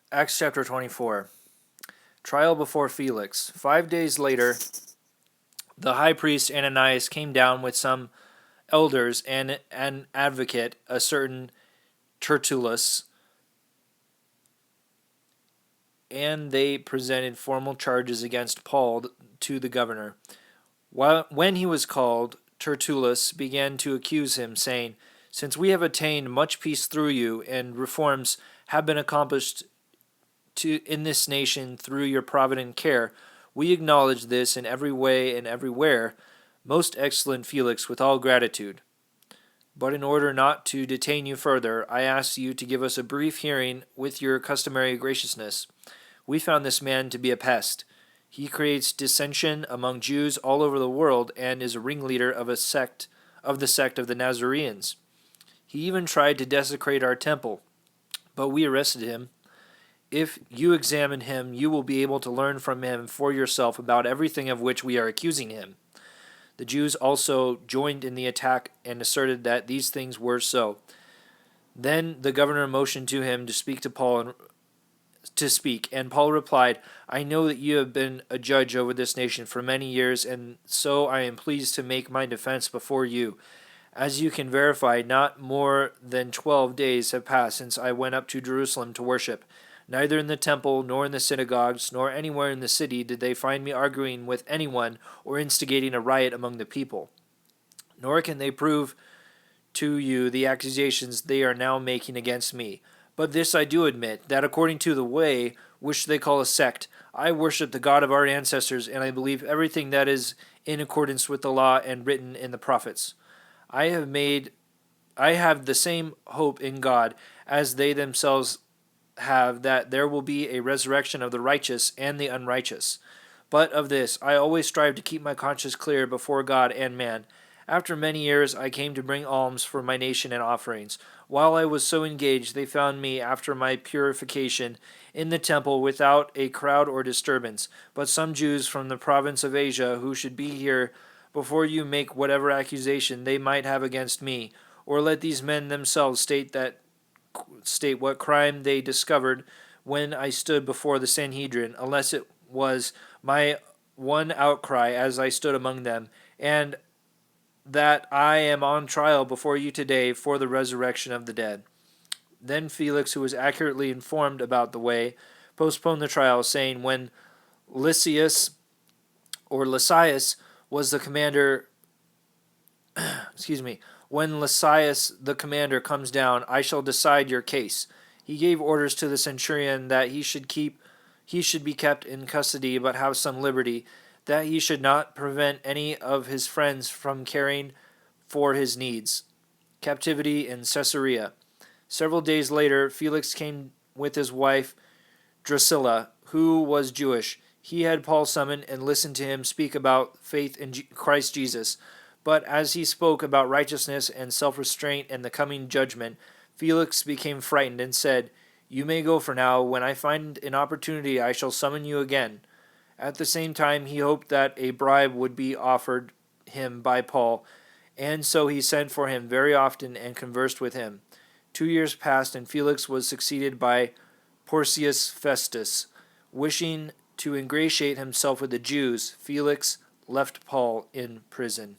Acts chapter 24. Trial before Felix. 5 days later, the high priest Ananias came down with some elders and an advocate, a certain Tertullus, and they presented formal charges against Paul to the governor. When he was called, Tertullus began to accuse him, saying, "Since we have attained much peace through you, and reforms have been accomplished in this nation through your provident care, we acknowledge this in every way and everywhere, most excellent Felix, with all gratitude. But in order not to detain you further, I ask you to give us a brief hearing with your customary graciousness. We found this man to be a pest. He creates dissension among Jews all over the world and is a ringleader of the sect of the Nazareans. He even tried to desecrate our temple, but we arrested him. If you examine him, you will be able to learn from him for yourself about everything of which we are accusing him." The Jews also joined in the attack and asserted that these things were so. Then the governor motioned to him to speak to Paul and Paul replied, "I know that you have been a judge over this nation for many years, and so I am pleased to make my defense before you. As you can verify, not more than 12 days have passed since I went up to Jerusalem to worship. Neither in the temple, nor in the synagogues, nor anywhere in the city did they find me arguing with anyone or instigating a riot among the people. Nor can they prove to you the accusations they are now making against me. But this I do admit, that according to the way, which they call a sect, I worship the God of our ancestors, and I believe everything that is in accordance with the law and written in the prophets. I have the same hope in God as they themselves have, that there will be a resurrection of the righteous and the unrighteous. But of this I always strive to keep my conscience clear before God and man. After many years I came to bring alms for my nation and offerings. While I was so engaged, they found me, after my purification, in the temple without a crowd or disturbance. But some Jews from the province of Asia, who should be here before you make whatever accusation they might have against me, or let these men themselves state what crime they discovered when I stood before the Sanhedrin, unless it was my one outcry as I stood among them, and that I am on trial before you today for the resurrection of the dead." Then Felix, who was accurately informed about the way, postponed the trial, saying, "When Lysias or Lysias was the commander, when Lysias the commander comes down, I shall decide your case." He gave orders to the centurion that he should be kept in custody, but have some liberty, that he should not prevent any of his friends from caring for his needs. Captivity in Caesarea. Several days later, Felix came with his wife Drusilla, who was Jewish. He had Paul summoned and listened to him speak about faith in Christ Jesus. But as he spoke about righteousness and self-restraint and the coming judgment, Felix became frightened and said, "You may go for now. When I find an opportunity, I shall summon you again." At the same time, he hoped that a bribe would be offered him by Paul, and so he sent for him very often and conversed with him. 2 years passed, and Felix was succeeded by Porcius Festus. Wishing to ingratiate himself with the Jews, Felix left Paul in prison.